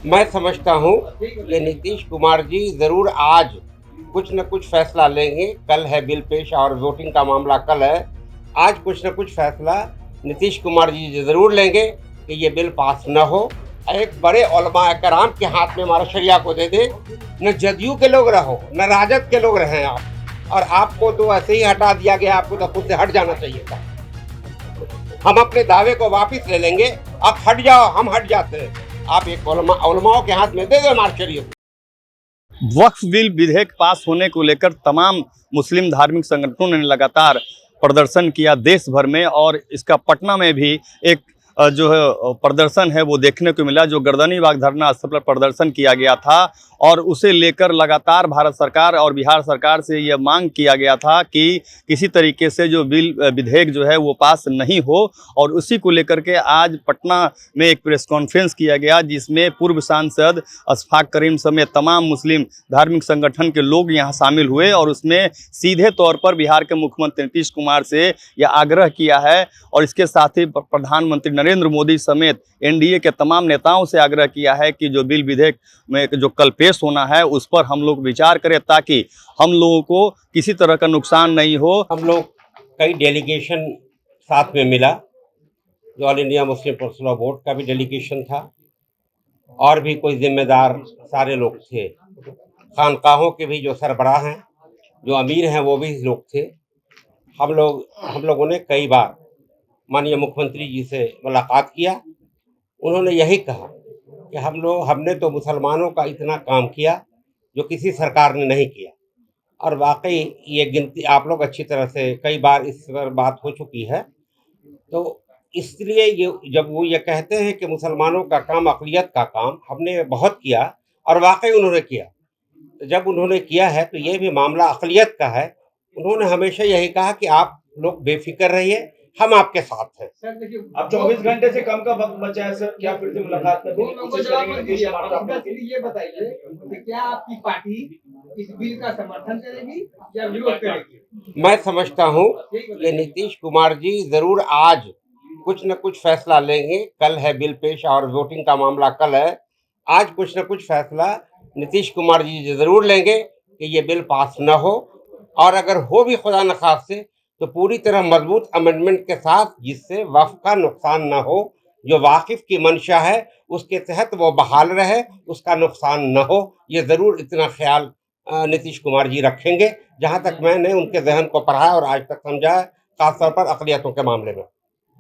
मैं समझता हूँ कि नीतीश कुमार जी ज़रूर आज कुछ न कुछ फैसला लेंगे। कल है बिल पेश और वोटिंग का मामला कल है। आज कुछ न कुछ फैसला नीतीश कुमार जी ज़रूर लेंगे कि ये बिल पास न हो। एक बड़े उलमा कराम के हाथ में हमारा शरिया को दे दे। न जदयू के लोग रहो, न राजद के लोग रहें आप। और आपको तो ऐसे ही हटा दिया गया, आपको तो खुद से हट जाना चाहिए था। हम अपने दावे को वापस ले लेंगे। आप हट जाओ, हम हट जाते हैं। आप एक उलमाओं के हाथ में दे दो मार्शरियत। वक्फ बिल विधेयक पास होने को लेकर तमाम मुस्लिम धार्मिक संगठनों ने लगातार प्रदर्शन किया देश भर में, और इसका पटना में भी एक जो है प्रदर्शन है वो देखने को मिला, जो गर्दनी बाग धरना स्थल पर प्रदर्शन किया गया था। और उसे लेकर लगातार भारत सरकार और बिहार सरकार से यह मांग किया गया था कि किसी तरीके से जो बिल विधेयक जो है वो पास नहीं हो। और उसी को लेकर के आज पटना में एक प्रेस कॉन्फ्रेंस किया गया, जिसमें पूर्व सांसद अशफाक करीम समेत तमाम मुस्लिम धार्मिक संगठन के लोग यहाँ शामिल हुए। और उसमें सीधे तौर पर बिहार के मुख्यमंत्री नीतीश कुमार से यह आग्रह किया है, और इसके साथ ही प्रधानमंत्री नरेंद्र मोदी समेत एनडीए के तमाम नेताओं से आग्रह किया है कि जो बिल विधेयक में जो कल पेश होना है उस पर हम लोग विचार करें, ताकि हम लोगों को किसी तरह का नुकसान नहीं हो। हम लोग कई डेलीगेशन साथ में मिला, जो all India Muslim personal law board का भी डेलीगेशन था और भी कोई जिम्मेदार सारे लोग थे। खानकाहों के भी जो सरबराह हैं, जो अमीर हैं, वो भी लोग थे। हम लोगों ने कई बार माननीय मुख्यमंत्री जी से मुलाकात किया। उन्होंने यही कहा कि हमने तो मुसलमानों का इतना काम किया जो किसी सरकार ने नहीं किया। और वाकई ये गिनती आप लोग अच्छी तरह से कई बार इस पर बात हो चुकी है। तो इसलिए ये जब वो ये कहते हैं कि मुसलमानों का काम अक़लियत का काम, हमने बहुत किया और वाकई उन्होंने किया। तो जब उन्होंने किया है तो ये भी मामला अक़लियत का है। उन्होंने हमेशा यही कहा कि आप लोग बेफिक्र रहिए, हम आपके साथ हैं। सर देखिए, अब 24 घंटे से कम का वक्त बचा है सर, क्या फिर से मुलाकात करने की कोशिश करेंगे नीतीश कुमार साहब? ये बताइए कि क्या आपकी पार्टी इस बिल का समर्थन करेगी या विरोध करेगी? मैं समझता हूँ कि नीतीश कुमार जी ज़रूर आज कुछ न कुछ फैसला लेंगे। कल है बिल पेश और वोटिंग का मामला कल है। आज कुछ न कुछ फैसला नीतीश कुमार जी ज़रूर लेंगे कि ये बिल पास न हो। और अगर हो भी खुदा न खास्ते तो पूरी तरह मजबूत अमेंडमेंट के साथ, जिससे वक्फ का नुकसान न हो। जो वाकिफ की मंशा है उसके तहत वो बहाल रहे, उसका नुकसान न हो। ये ज़रूर इतना ख्याल नीतीश कुमार जी रखेंगे। जहाँ तक मैंने उनके जहन को पढ़ा है और आज तक समझा है, खासतौर पर अक़लियतों के मामले में।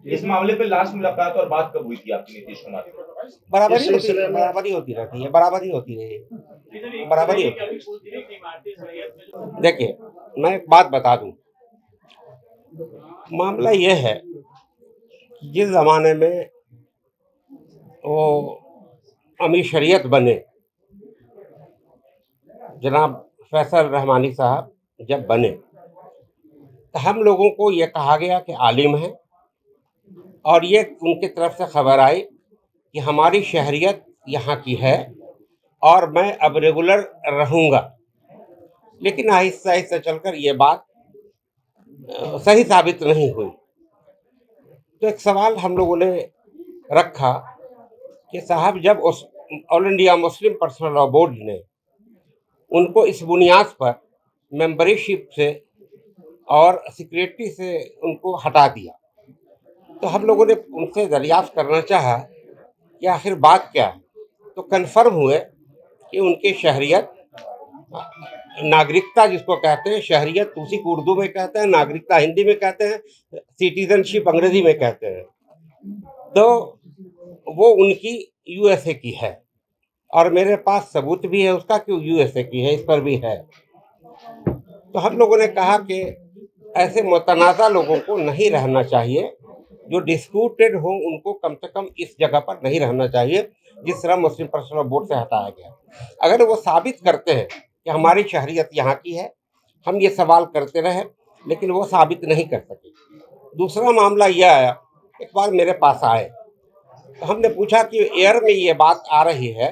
इस मामले पे लास्ट मुलाकात और बात कब हुई थी आपकी नीतीश कुमार से? बराबरी होती रहती है, बराबरी होती रही है, बराबरी होती है। देखिए, मैं एक बात बता दूं, मामला ये है कि जिस ज़माने में वो अमीर शरीयत बने, जनाब फैसल रहमानी साहब जब बने, तो हम लोगों को ये कहा गया कि आलिम हैं, और ये उनकी तरफ से खबर आई कि हमारी शहरियत यहाँ की है और मैं अब रेगुलर रहूँगा। लेकिन आहिस्ता आहिस्ता चलकर ये बात सही साबित नहीं हुई। तो एक सवाल हम लोगों ने रखा कि साहब, जब उस all India Muslim personal law board ने उनको इस बुनियाद पर मेंबरशिप से और सिक्योरिटी से उनको हटा दिया, तो हम लोगों ने उनसे दरियाफ्त करना चाहा कि आखिर बात क्या है। तो कन्फर्म हुए कि उनकी शहरियत, नागरिकता जिसको कहते हैं, शहरियत उसी को उर्दू में कहते हैं, नागरिकता हिंदी में कहते हैं, सिटीजनशिप अंग्रेजी में कहते हैं, तो वो उनकी यूएसए की है। और मेरे पास सबूत भी है उसका कि यूएसए की है, इस पर भी है। तो हम लोगों ने कहा कि ऐसे मुतनाज़ा लोगों को नहीं रहना चाहिए, जो डिस्प्यूटेड हो उनको कम से कम इस जगह पर नहीं रहना चाहिए जिस तरह मुस्लिम पर्सनल लॉ बोर्ड से हटाया गया। अगर वो साबित करते हैं कि हमारी शहरियत यहाँ की है, हम ये सवाल करते रहे, लेकिन वो साबित नहीं कर सके। दूसरा मामला यह आया, एक बार मेरे पास आए तो हमने पूछा कि एयर में ये बात आ रही है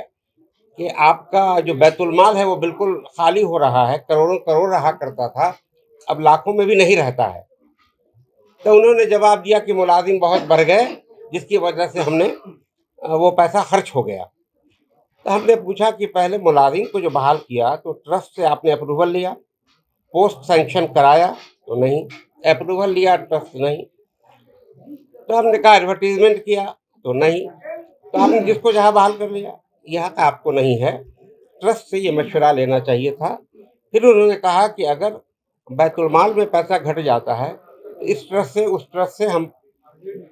कि आपका जो बैतुल माल है वो बिल्कुल खाली हो रहा है, करोड़ों करोड़ रहा करता था, अब लाखों में भी नहीं रहता है। तो उन्होंने जवाब दिया कि मुलाजिम बहुत बढ़ गए, जिसकी वजह से हमने वो पैसा खर्च हो गया। तो तो हमने पूछा कि पहले मुलाजिम को जो बहाल किया तो ट्रस्ट से आपने अप्रूवल लिया, पोस्ट सैंक्शन कराया तो नहीं, अप्रूवल लिया ट्रस्ट नहीं, तो हमने कहा एडवर्टीजमेंट किया तो नहीं, तो आपने जिसको जहाँ बहाल कर लिया, यहाँ का आपको नहीं है, ट्रस्ट से ये मशवरा लेना चाहिए था। फिर उन्होंने कहा कि अगर बैतुलमाल में पैसा घट जाता है तो इस ट्रस्ट से उस ट्रस्ट से हम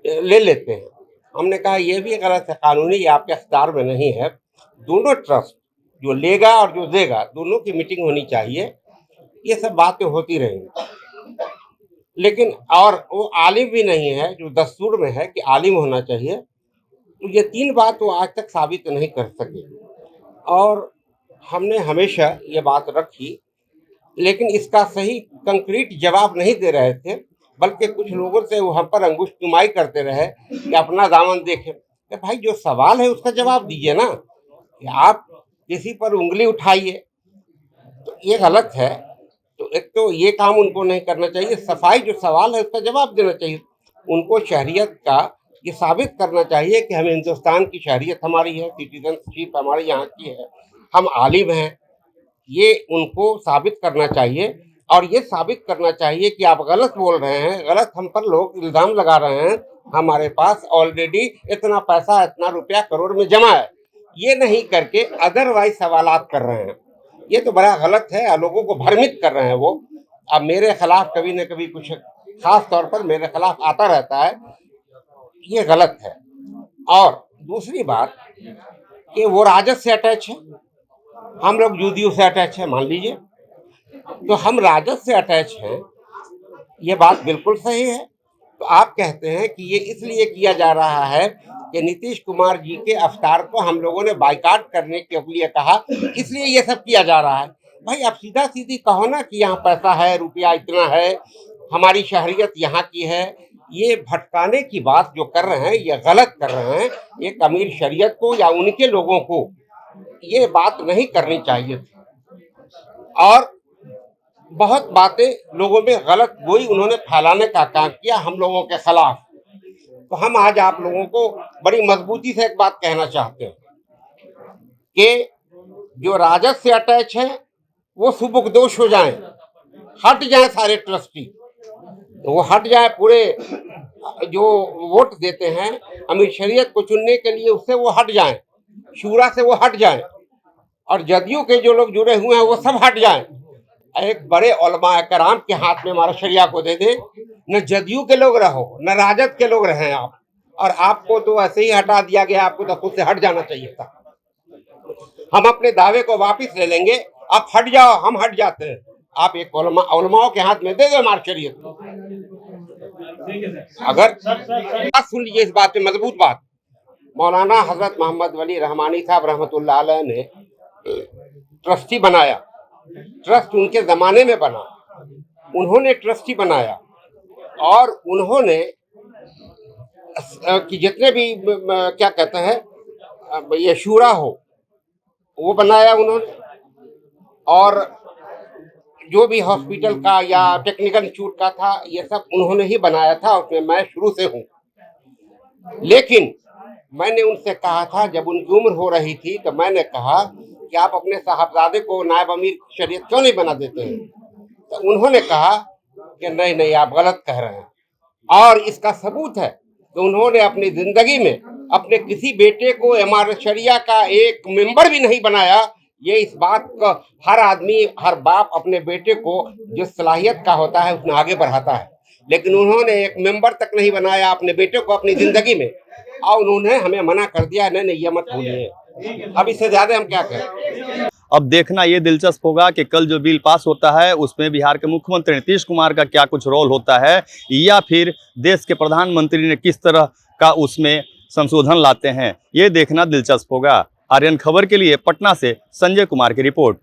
ले लेते हैं। हमने कहा ये भी गलत है, कानूनी ये आपके अख्तियार में नहीं है। दोनों ट्रस्ट जो लेगा और जो देगा दोनों की मीटिंग होनी चाहिए। ये सब बातें होती रहेंगी, लेकिन और वो आलिम भी नहीं है जो दस्तूर में है कि आलिम होना चाहिए। तो ये तीन बात वो आज तक साबित नहीं कर सके और हमने हमेशा ये बात रखी, लेकिन इसका सही कंक्रीट जवाब नहीं दे रहे थे, बल्कि कुछ लोगों से वो हम पर अंगुश नुमाई करते रहे कि अपना दामन देखें। तो भाई जो सवाल है उसका जवाब दीजिए ना, कि आप किसी पर उंगली उठाइए तो ये गलत है। तो एक तो ये काम उनको नहीं करना चाहिए, सफाई जो सवाल है उसका जवाब देना चाहिए। उनको शहरियत का ये साबित करना चाहिए कि हमें हिंदुस्तान की शहरियत हमारी है, सिटीजनशिप हमारे यहाँ की है, हम आलिम हैं, ये उनको साबित करना चाहिए। और ये साबित करना चाहिए कि आप गलत बोल रहे हैं, गलत हम पर लोग इल्ज़ाम लगा रहे हैं, हमारे पास ऑलरेडी इतना पैसा इतना रुपया करोड़ में जमा है, ये नहीं करके अदरवाइज सवालात कर रहे हैं। ये तो बड़ा गलत है, लोगों को भ्रमित कर रहे हैं वो। अब मेरे खिलाफ कभी न कभी कुछ खास तौर पर मेरे खिलाफ आता रहता है, ये गलत है। और दूसरी बात कि वो राजद से अटैच है, हम लोग यूडीयू से अटैच है, मान लीजिए, तो हम राजद से अटैच हैं, ये बात बिल्कुल सही है। तो आप कहते हैं कि ये इसलिए किया जा रहा है कि नीतीश कुमार जी के अफ्तार को हम लोगों ने बाइकाट करने के लिए कहा, इसलिए ये सब किया जा रहा है। भाई आप सीधा सीधी कहो ना कि यहाँ पैसा है, रुपया इतना है, हमारी शहरियत यहाँ की है। ये भटकाने की बात जो कर रहे हैं ये गलत कर रहे हैं। एक अमीर शरीयत को या उनके लोगों को ये बात नहीं करनी चाहिए थी। और बहुत बातें लोगों में गलत गोई उन्होंने फैलाने का काम किया हम लोगों के खिलाफ। तो हम आज आप लोगों को बड़ी मजबूती से एक बात कहना चाहते हैं कि जो राजद से अटैच है वो सुबुकदोश हो जाएं, हट जाएं सारे ट्रस्टी, तो वो हट जाए, पूरे जो वोट देते हैं अमीर शरीयत को चुनने के लिए उससे वो हट जाएं, शूरा से वो हट जाएं, और जदयू के जो लोग जुड़े हुए हैं वो सब हट जाएं। एक बड़े उलमा कराम के हाथ में हमारा शरिया को दे दे, न जदयू के लोग रहो न राजद के लोग रहे आप, और आपको तो ऐसे ही हटा दिया गया, आपको तो खुद से हट जाना चाहिए था। हम अपने दावे को वापस ले लेंगे, आप हट जाओ, हम हट जाते हैं। आप एक उलमाओं के हाथ में दे दो हमारी शरीयत को। अगर सुन लीजिए इस बात में मजबूत बात, मौलाना हजरत मोहम्मद वली रहमानी साहब रहमतुल्लाह अलैह ने ट्रस्टी बनाया, ट्रस्ट उनके जमाने में बना, उन्होंने ट्रस्टी बनाया, और उन्होंने कि जितने भी क्या कहते हैं ये शूरा हो वो बनाया उन्होंने, और जो भी हॉस्पिटल का या टेक्निकल इंस्टीट्यूट का था ये सब उन्होंने ही बनाया था, उसमें मैं शुरू से हूँ। लेकिन मैंने उनसे कहा था, जब उनकी उम्र हो रही थी तो मैंने कहा कि आप अपने साहबजादे को नायब अमीर शरीयत क्यों नहीं बना देते हैं? तो उन्होंने कहा कि नहीं नहीं आप गलत कह रहे हैं, और इसका सबूत है कि उन्होंने अपनी जिंदगी में अपने किसी बेटे को इमारत शरिया का एक मेंबर भी नहीं बनाया। ये इस बात का हर आदमी, हर बाप अपने बेटे को जिस सलाहियत का होता है उसमें आगे बढ़ाता है, लेकिन उन्होंने एक मेंबर तक नहीं बनाया अपने बेटे को अपनी जिंदगी में, और उन्होंने हमें मना कर दिया, नहीं नहीं ये मत भूलिए। अब इससे ज्यादा हम क्या करें? अब देखना ये दिलचस्प होगा कि कल जो बिल पास होता है उसमें बिहार के मुख्यमंत्री नीतीश कुमार का क्या कुछ रोल होता है, या फिर देश के प्रधानमंत्री ने किस तरह का उसमें संशोधन लाते हैं, ये देखना दिलचस्प होगा। आर्यन खबर के लिए पटना से संजय कुमार की रिपोर्ट।